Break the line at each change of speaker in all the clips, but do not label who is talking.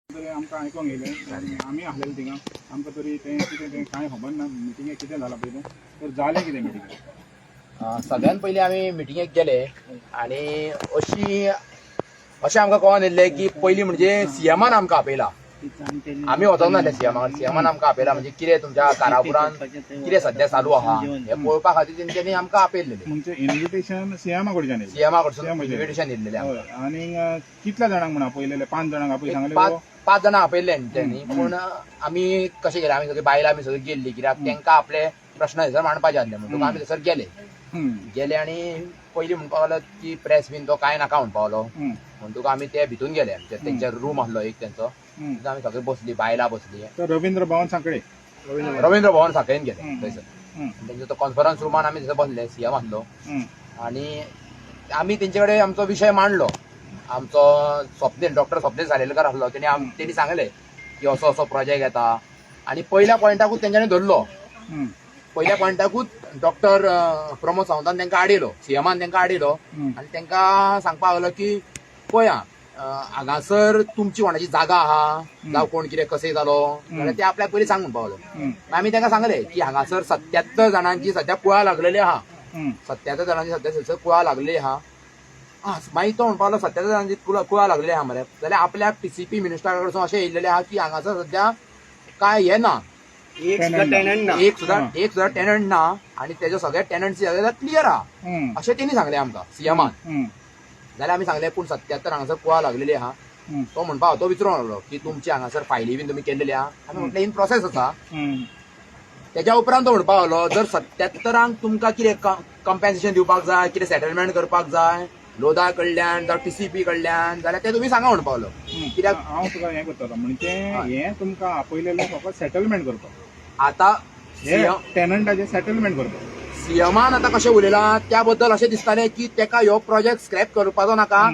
तरी आमकां आयकोंक येयलें आमी आसलेले थिंगा आमकां तरी तें कितें तें कांय खबर ना मिटिंगेक कितें जालां पळय तें तर जालें कितें मिटिंगेक
सगळ्यात पयलीं आमी मिटिंगेक गेले आनी अशें आमकां कळोन येयल्लें की पयलीं म्हणजे सीएमान आमकां आपयला. आमी वचोंक नासले सीएमान आमकां आपयला म्हणजे कितें तुमच्या कारापुरान कितें सध्या चालू आहा हें पळोवपा खातीर तेंच्यांनी आमकां आपयल्लेलें.
म्हणजे इन्विटेशन सीएमा कडच्यान येयलें.
सीएमा कडसून इन्विटेशन येयल्लेलें आमकां.
आनी कितल्या जाणांक म्हण आपयलेले 5 जाणांक आपय सांगले
पाच जाणां आपयल्ले तेंच्यांनी पूण आमी कशें केलें आमी सगळीं बायलां आमी सगळीं गेल्लीं कित्याक तांकां आपले प्रश्न थंयसर मांडपाचे आसले म्हणून आमी थंयसर गेले आनी पयलीं म्हणपाक लागलो की प्रेस बीन तो कांय नाका म्हणपाक लागलो म्हणटूक आमी ते भितून गेले तेंचे रूम आसलो एक तेंचो आमी सगळीं बसलीं बायलां बसलीं.
तर रवींद्र भवन सांकळे
रवींद्र भवन सांकळेन गेले थंयसर तेंचो तो कॉन्फरन्स रूमान आमी थंयसर बसले सीएम आसलो आनी आमी तेंचे कडेन आमचो विशय मांडलो. आमचो डॉक्टर स्वप्नील सालेलकर आसलो तेणी सांगलें की असो असो प्रोजेक्ट येता आनी पयल्या पॉयंटाकूच तेंच्यांनी धरलो. पयल्या पॉयंटाकूच डॉक्टर प्रमोद सावंतान तांकां आडयलो सीएमान तांकां आडयलो आनी तांकां सांगपाक लागलो की पळया हांगासर तुमची कोणाची जागा आहा जावं कोण कितें कशें जालो जाल्यार ते आपल्याक पयलीं सांग म्हणपाक लागलो. आमी तांकां सांगलें की हांगासर 77 जाणांची सध्या कुळां लागलेली आहा 77 जाणांची सध्या थंयसर कुळां लागलेली आहा. मागीर तो म्हणपाक लागलो 77 जाणांची कुळां लागलेली आहा मरे जाल्यार आपल्या पीसीपी मिनिस्टरा कडसून अशें येयल्लेलें आहा की हांगासर सध्या काय हें ना एक सुद्धा टेनंट ना आनी तेजो सगळे टेनंटची क्लियर आहा अशें तेणी सांगलें आमकां सीएमान. जाल्यार आमी सांगलें पूण 77 हांगासर कुळां लागलेली आहा. तो म्हणपाक तो विचारूंक लागलो की तुमची हांगासर फायली बीन तुमी केल्लेली आहा. आमी म्हटलें इन प्रोसेस आसा. तेज्या उपरांत तो म्हणपाक लागलो जर 77 तुमकां कितें कंपेन्सेशन दिवपाक जाय कितें सेटलमेंट करपाक जाय लोधा कडल्यान जावं टीसीपी कडल्यान जाल्यार ते तुमी सांगा म्हणपाक लागलो. कित्याक
हांव तुका हें करतलो म्हणजे हें तुमकां आपयलेलें फकत सेटलमेंट करपाक
आतां
टेनंटाचें सेटलमेंट करपाक
सीएमान आतां कशें उलयलां त्या बद्दल अशें दिसतालें की तेका ह्यो प्रोजेक्ट स्क्रॅप करपाचो नाका.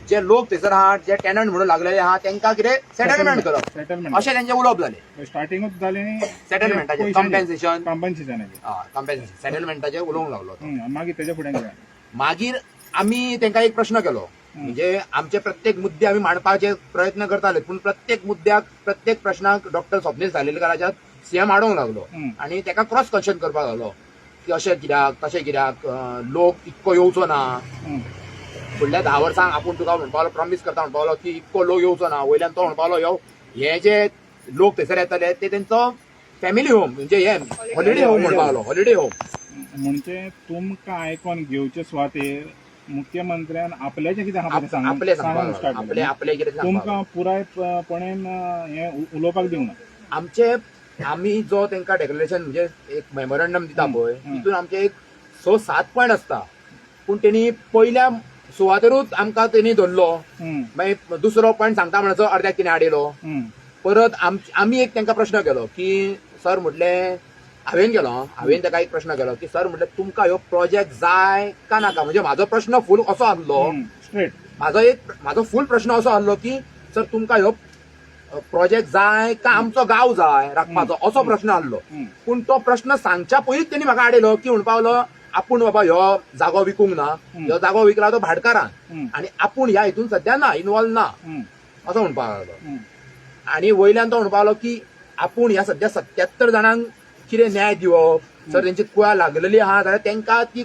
जे लोक थंयसर आहा जे टेनंट म्हणून लागलेले आहा तांकां कितें सेटलमेंट करप अशें तेंचें उलोवप जालें.
स्टार्टिंगूच जालें
सेटलमेंटाचें कंपेन्सेशन सेटलमेंटाचें उलोवंक लागलो.
मागीर तेच्या फुडें
मागीर आमी तांकां एक प्रश्न केलो म्हणजे आमचे प्रत्येक मुद्दे आमी मांडपाचे प्रयत्न करताले पूण प्रत्येक प्रश्नाक डॉक्टर स्वप्नील सालेलकराच्या सीएम आडोवंक लागलो आनी ताका क्रॉस क्वेश्चन करपाक लागलो की अशें कित्याक तशें कित्याक लोक इतको येवचो ना. फुडल्या 10 वर्सांक आपूण तुका म्हणपाक लागलो प्रॉमीस करता म्हणपाक लागलो की इतको लोक येवचो ना. वयल्यान तो म्हणपाक लागलो हे जे लोक थंयसर येतले ते तेंचो फॅमिली होम म्हणजे हे हॉलिडे होम म्हणपाक लागलो हॉलिडे होम.
म्हणजे तुमकां आयकोन घेवचे सुवातेर मुख्यमंत्र्यान आपल्याचें कितें
आपले कितें
तुमकां पुरायपणेन हें उलोवपाक दिवंक ना.
आमी जो तांकां डेक्लेरेशन म्हणजे एक मेमोरंडम दिता पळय तितून आमचे एक 6-7 पॉयंट आसता पूण तेणी पयल्या सुवातेरूच आमकां तेणी धरलो. मागीर दुसरो पॉयंट सांगता म्हणसर अर्द्याक कितें आडयलो. परत आमी एक तांकां प्रश्न केलो की सर म्हटलें हांवें ताका एक प्रश्न केलो की सर म्हटलें तुमकां ह्यो प्रोजेक्ट जाय का नाका. म्हणजे म्हाजो प्रश्न फूल असो आसलो म्हाजो फूल प्रश्न असो आसलो की सर तुमकां ह्यो प्रोजेक्ट जाय का आमचो गांव जाय राखपाचो असो प्रश्न आसलो. पूण तो प्रश्न सांगच्या पयलींच तेणी म्हाका आडयलो की म्हणपाक लागलो आपूण बाबा ह्यो जागो विकूंक ना ह्यो जागो विकला तो भाटकारान आनी आपूण ह्या हितून सध्या ना इनवॉल्व ना असो म्हणपाक लागलो. आनी वयल्यान तो म्हणपाक लागलो की आपूण ह्या सध्या 77 जाणांक कितें न्याय दिवप जर तेंची कुळां लागलेली आहा जाल्यार तांकां ती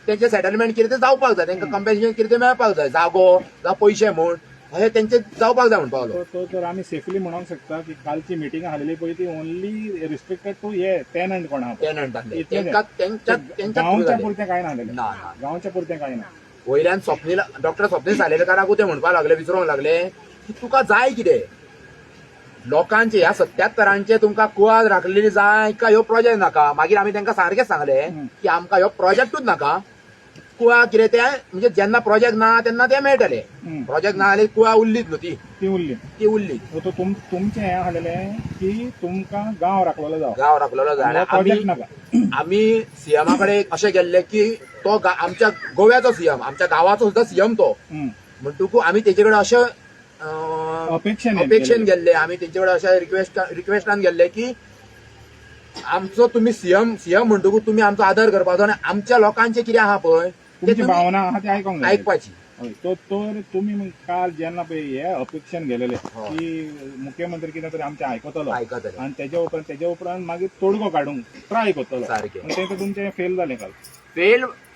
तेंचें सेटलमेंट कितें तें जावपाक जाय तांकां कंपेन्सेशन कितें तें मेळपाक जाय जागो जावं पयशे म्हूण अशें तेंचें जावपाक जाय म्हणपाक लागलो.
तो तर आमी सेफली म्हणूंक शकता की कालची मिटींग आसलेली पळय ती ओन्ली रिस्ट्रिक्टेड टू हे टेनंट कोण आहा गांवच्या पुरतें कांय ना गांवच्या पुरतें कांय ना.
वयल्यान डॉक्टर स्वप्नील सालेलकाराकूय ते म्हणपाक लागले विचारूंक लागले की तुका जाय कितें लोकांचे ह्या 77 तुमकां कुळां राखलेली जाय का ह्यो प्रोजेक्ट नाका. मागीर आमी तांकां सारकें सांगलें की आमकां ह्यो प्रोजेक्टूच नाका. कुळां कितें ते म्हणजे जेन्ना प्रोजेक्ट ना तेन्ना ते मेळटले. प्रोजेक्ट ना जाल्यार कुळां उरलीच न्हू ती उरली.
तुमचें हें आसलेलें की तुमकां गांव राखलेलो
जाय. आमी सीएमा कडेन अशें गेल्ले की तो आमच्या गोव्याचो सीएम आमच्या गांवाचो सुद्दां सीएम तो म्हणटकूच आमी तेजे कडेन अशें अपेक्षेन गेल्ले आमी तेंचे कडेन अशें रिक्वेस्टान गेल्ले की आमचो तुमी सीएम म्हणटकूच तुमी आमचो आदर करपाचो आनी आमच्या लोकांचे कितें आहा पळय
भावना आहा ती
आयकपाची.
हय तर तुमी मग काल जेन्ना पळय हे अपेक्षेन गेलेले
हय.
की मुख्यमंत्री कितें तरी आमचें आयकतलो
आयकतले
आनी तेजे उपरांत मागीर तोडगो काडूंक ट्राय करतलो
सारखे
पण तें तुमचें फेल जालें काल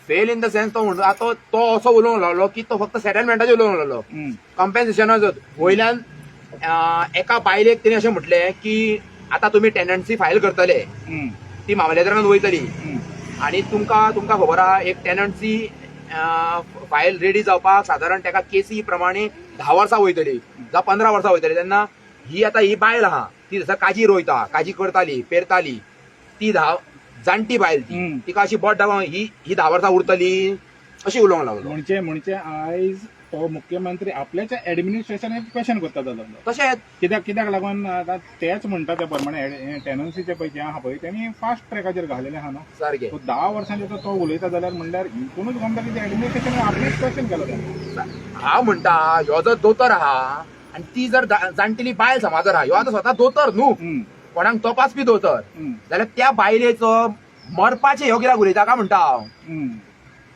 फेल इन द सेन्स तो म्हणतो आता तो असो उलोवंक लागलो की तो फक्त सेटलमेंटाचेर उलोवंक लागलो कॉम्पेन्सेशनाचो वयल्यान एका बायलेक तेणी अशें म्हटलें की आतां तुमी टेनन्सी फायल करतले ती मामलेदारान वयतली आणि तुमकां खबर आहा एक टेनन्सी फायल रेडी जावपाक सादारण ताका केसी प्रमाणे 10 वर्सां वयतली जावं 15 वर्सां वयतली तेन्ना ही बायल आहा ती जसं काजी रोयता काजी करताली पेरताली ती जाणटी बायल ती तिका अशी बोट दाखोवन ही 10 वर्सां उरतली अशी उलोवंक लागलो
म्हणजे आयज तो मुख्यमंत्री आपल्याच्या ऍडमिनिस्ट्रेशनाक क्वेश्चन करता जालो
तशेंच
कित्याक लागून आतां तेच म्हणटा त्या प्रमाणे टेनन्सीचे पळय जे आहा पळय तेणी फास्ट ट्रॅकाचेर घालेले आहा न्हू
सारकें
10 वर्सांचे तो उलयता जाल्यार म्हणल्यार हितूनच गमता की ऍडमिनिस्ट्रेशन आपलेच क्वेश्चन केलो तेणें
हांव म्हणटा ह्यो जर दोतोर आहा आनी ती जर जाणटेली बायल समाज जर आहा ह्यो आतां स्वता दोतोर न्हू कोणाक तपासपी दोतोर जाल्यार त्या बायलेचो मरपाचें ह्यो कित्याक उलयता काय म्हणटा हांव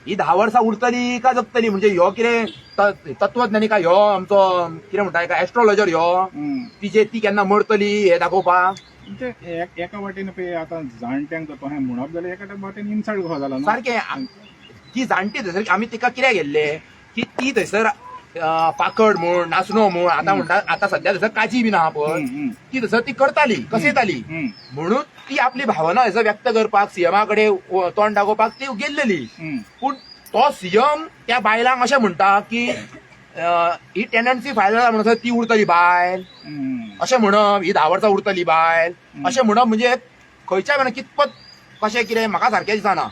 ही 10 वर्सां उरतली का जगतली म्हणजे ह्यो कितें तत्वज्ञानी काय ह्यो आमचो कितें म्हणटा का एस्ट्रोलॉजर ह्यो ती केन्ना मरतली हे दाखोवपाक
म्हणजे एका वाटेन पळय आतां जाणट्यांक जर तशें म्हणप जाल्यार एका वाटेन इन्सल्ट कहो जाला
सारकें ती जाणटी थंयसर आमी तिका कित्याक गेल्ले की ती थंयसर पाकड म्हूण नाचणो म्हूण आतां म्हणटा आतां सध्या थंयसर काजी बीन आहा पळय ती थंयसर ती करताली कसयताली म्हणून ती आपली भावना थंयसर व्यक्त करपाक सीएमा कडेन तोंड दाखोवपाक ती गेल्लेली पूण तो सीएम त्या बायलांक अशें म्हणटा की ही टेनन्सी फायल जाला म्हणसर ती उरतली बायल अशें म्हणप ही 10 वर्सां उरतली बायल अशें म्हणप म्हणजे खंयच्या वेळार कितपत कशें कितें म्हाका सारकें दिसना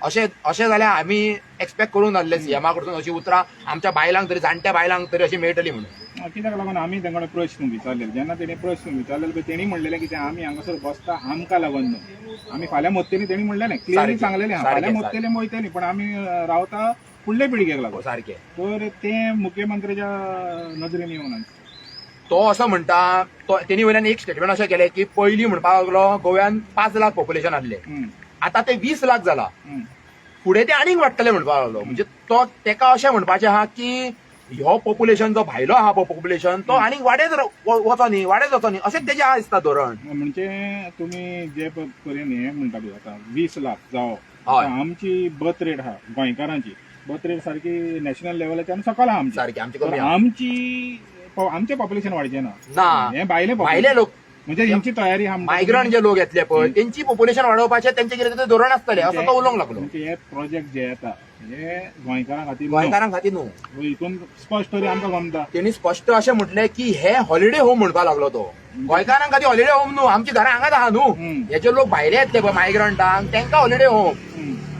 अशें जाल्यार आमी एक्सपेक्ट करून नासले सीएमा कडसून अशी उतरां आमच्या बायलांक तरी जाणट्या बायलांक तरी अशी मेळटली म्हणून
कित्याक लागून आमी तेंकडे प्रश्न विचारलेले जेन्ना तेणी प्रश्न विचारलेले तेणी म्हणलेलें की आमी हांगासर बसता आमकां लागून न्हू आमी फाल्यां मत्तेली तेणी म्हणलेलें क्लियरली सांगलेलें फाल्यां मत्तेली वयतली पण आमी रावता फुडले पिळगेक लागून
सारकें
तर ते मुख्यमंत्र्याच्या नजरेन येवन
तो असं म्हणटा तेणी वयल्यान एक स्टेटमेंट अशें केलें की पयलीं म्हणपाक लागलो गोव्यान 5 लाख पॉप्युलेशन आसलें आतां ते 20 लाख जाला फुडें ते आनीक वाडटले म्हणपाक लागलो म्हणजे तो तेका अशें म्हणपाचें आहा की ह्यो पॉप्युलेशन जो भायलो आहा पॉप्युलेशन तो आनीक वाडत वचो न्ही वाडत वचो न्ही अशेंच तेजें आहा दिसता धोरण
म्हणजे तुमी जे परेन हे म्हणटा पळय आतां 20 लाख जावं आमची बर्थ रेट आहा गोंयकारांची बर्थ रेट सारकी नॅशनल लेवलाच्यान सकयल आहा आमची आमचें पॉप्युलेशन वाडचें ना हे भायले लोक म्हणजे हेंची तयारी आहा
मायग्रंट जे लोक येतले पळय तेंची पॉप्युलेशन वाडोवपाचें तेंचें कितें तरी धोरण आसतलें असं तो उलोवंक लागलो
हे प्रोजेक्ट जे येता हे गोंयकारां
खातीर न्हू
हितून स्पश्ट तरी आमकां गमता
तेणी स्पश्ट अशें म्हटलें की हे हॉलिडे होम म्हणपाक लागलो तो गोंयकारांक खातीर हॉलिडे होम न्हू आमची घरां हांगाच आहा न्हू हे जे लोक भायले येतले पळय मायग्रंटांक तेंकां हॉलिडे होम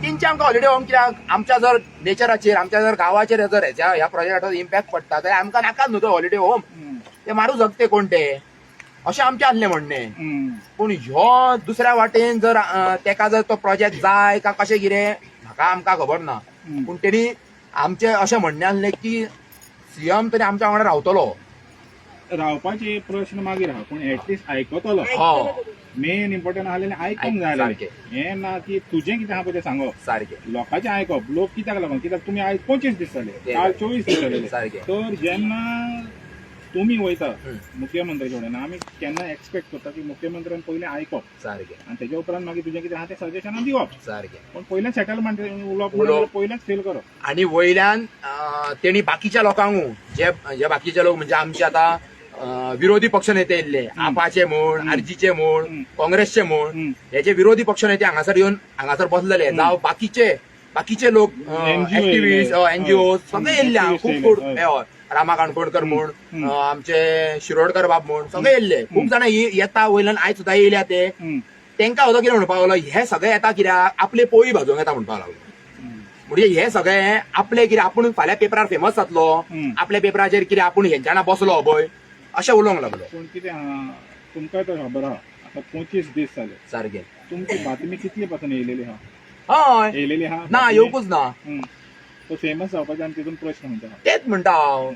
तेंचे आमकां हॉलिडे होम कित्याक आमच्या जर नेचराचेर आमच्या जर गांवाचेर जर ह्या प्रोजेक्टाचो इम्पॅक्ट पडटा जाल्यार आमकां नाकाच न्हू तो हॉलिडे होम ते मारूं जगते कोण ते अशें आमचें आसलें म्हणणें पूण ह्यो दुसऱ्या वाटेन जर तेका जर तो प्रोजेक्ट जाय का कशें कितें म्हाका आमकां खबर ना पूण तेणी आमचें अशें म्हणणें आसलें की सीएम तरी आमच्या वांगडा रावतलो
रावपाचे प्रश्न मागीर आहा पूण एटलिस्ट आयकतलो मेन इम्पॉर्टंट आसलेलें आयकूंक जाय हें ना की तुजें कितें आहा पळय तें सांगप
सारकें
लोकांचें आयकप लोक कित्याक लागून कित्याक तुमी आयज 25 दीस जाले काल 24 दीस जाले तर जेन्ना तुमी वयता मुख्यमंत्र्याचे कडेन आमी केन्ना एक्सपेक्ट करता की मुख्यमंत्र्यान पयलें आयकप
सारकें
आनी तेच्या उपरांत मागीर तुजें कितें आहा तें सजेशनां दिवप
सारकें
पण पयलें सेटलमेंट उलोवप पयलेंच फेल करप
आनी वयल्यान तेणी बाकीच्या लोकांकूय जे बाकीचे लोक म्हणजे आमचे आतां विरोधी पक्ष नेते येयल्ले आपाचे म्हूण आरजीचे म्हूण काँग्रेसचे म्हूण हे जे विरोधी पक्ष नेते हांगासर येवन हांगासर बसलेले जावं बाकीचे लोक एक्टिव्हिस्ट एनजीओ सगळे येयल्ले खूब रामा काणकोणकर म्हूण आमचे शिरोडकर बाब म्हूण सगळे येयल्ले खूब जाणां येता वयल्यान आयज सुद्दां येयल्या ते तेंकां सुद्दां कितें म्हणपाक लागलो हे सगळे येता कित्याक आपले पोळी भाजोवंक येता म्हणपाक लागलो म्हणजे हे सगळे आपले कितें आपूण फाल्यां पेपरार फेमस जातलो आपल्या पेपराचेर कितें आपूण हेंच्या बसलो पळय अशें उलोवंक लागलो
पूण कितें तुमकां तर खबर आहा आतां 25 दीस जाले
सारकें
तुमची बातमी कितले पासून येयलेली आहा
हय
येयलेली आहा
ना येवकूच ना
तो फेमस जावपाचे आनी तितून प्रश्न म्हणटा
तेच म्हणटा हांव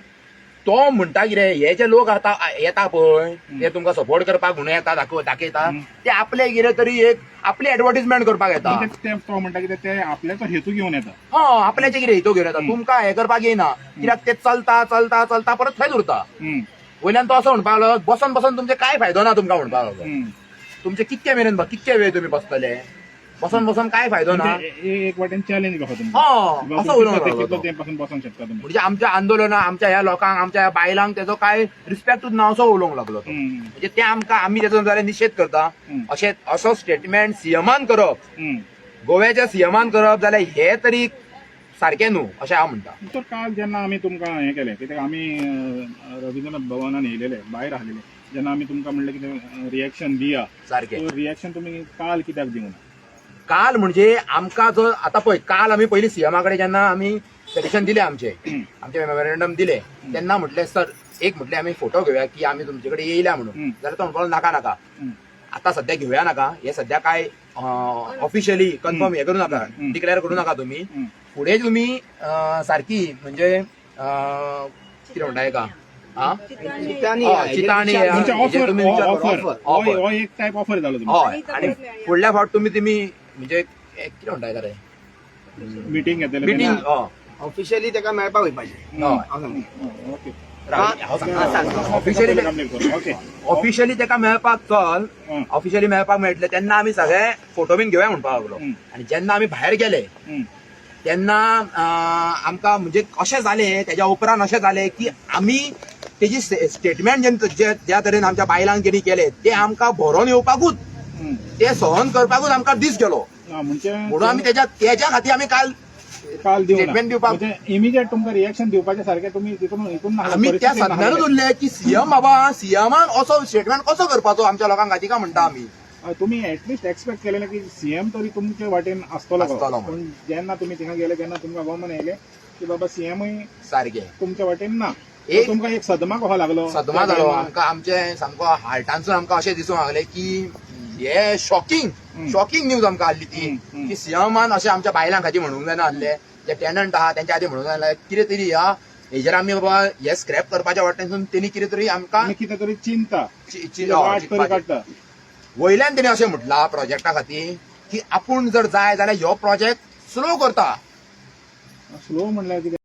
तो म्हणटा कितें हे जे लोक आता येता पळय ते तुमकां सपोर्ट करपाक म्हणून येता दाखयता ते आपले कितें तरी एक आपली एडवर्टिजमेंट करपाक येता.
तो म्हणटा कितें ते आपल्याचो हेतू घेवन येता.
आपल्याचे कितें हेतू घेवन येता, तुमकां हे करपाक येना कित्याक ते चलता परत थंयच उरता. वयल्यान तो असो म्हणपाक लागलो बसून तुमचे काय फायदो ना तुमकां म्हणपाक लागलो. तुमचे कितके मेरेन कितके वेळ तुम्ही बसतले बसून काय फायदो ना.
एक वाटेन चॅलेंज कसो
असं उलोवंक
बसून शकता तुम्ही.
म्हणजे आमच्या आंदोलनां आमच्या ह्या लोकांक आमच्या ह्या बायलांक त्याचो काय रिस्पेक्टूच ना असो उलोवंक लागलो तो. म्हणजे ते आम्ही त्याचो जाल्यार निषेध करता. असो स्टेटमेंट सीएमान करप गोव्याच्या सीएमान करप जाल्यार हे तरी सारखें न्हू अशें हांव म्हणटा.
तर काल जेन्ना आमी तुमकां हें केलें कित्याक आमी रविंद्रनाथ भवनान येयलेले भायर आसलेले जेन्ना आमी तुमकां म्हणलें कितें रिएक्शन दिया
सारकें
रिएक्शन तुमी काल कित्याक दिवना.
काल म्हणजे आमकां जो आता पळय काल आमी पयलीं सीएमा कडेन जेन्ना आमी पेटिशन दिलें आमचे मेमोरेंडम दिले तेन्ना म्हटलें सर एक म्हटलें आमी फोटो घेवया की आमी तुमचे कडेन येयल्या म्हणून. जाल्यार तो म्हणपाक नाका आता सध्या घेवया नाका हे सध्या काय ऑफिशियली कन्फर्म हे करू नाका डिक्लेअर करू नाका तुम्ही. फुडें तुम्ही सारकी म्हणजे कितें म्हणटा हेका चिताणी
एक टायप ऑफर जालो
हय आणि फुडल्या फावट तुम्ही म्हणजे कितें म्हणटा रे
मिटींग घेतलें
मिटींग
ऑफिशियली ताका मेळपाक पाहिजे.
ऑफिशियली ताका मेळपाक चल ऑफिशियली मेळपाक मेळटले तेन्ना आमी सगळे फोटो बीन घेवया म्हणपाक लागलो. आनी जेन्ना आमी भायर गेले तेन्ना आमकां म्हणजे अशें जालें तेज्या उपरांत अशें जालें की आमी तेजी स्टेटमेंट ज्या तरेन आमच्या बायलांक कितें केलें ते आमकां भरोवन येवपाकूच ते सहन करपाकूच आमकां दीस गेलो म्हणून आमी तेज्या खातीर आमी काल स्टेटमेंट दिवपाक
इमिजिएट तुमकां रिएक्शन दिवपाचें सारकें तुमी हितून
आमी त्या साधनानूच उरले की सीएमान असो स्टेटमेंट कसो करपाचो आमच्या लोकांक खातीर काय म्हणटा आमी.
तुम्ही ऍटलिस्ट एक्सपेक्ट केलेलें की सीएम तरी तुमचे वाटेन आसतलो पूण जेन्ना तुमी थिंगा गेले तेन्ना तुमकां गमन येयलें की बाबा सीएमय
सारकें
तुमच्या वाटेन ना. तुमकां एक सदमा कसो लागलो.
सदमा जालो आमकां आमचे सामको हार्टानसून आमकां अशें दिसूंक लागलें की हे शॉकिंग न्यूज आमकां आसली ती की सीएमान अशें आमच्या बायलां खातीर म्हणूंक जायना आसलें जे टेनंट आहा तेंच्या खातीर म्हणूंक जाय कितें तरी हेजेर आमी बाबा हे स्क्रॅप करपाच्या वाटेनसून तेणी कितें तरी आमकां
कितें तरी चिंता
वयल्यान तेणी अशें म्हटलां प्रोजेक्टा खातीर की आपूण जर जाय जाल्यार ह्यो प्रोजेक्ट स्लो करता.
स्लो म्हणल्यार कितें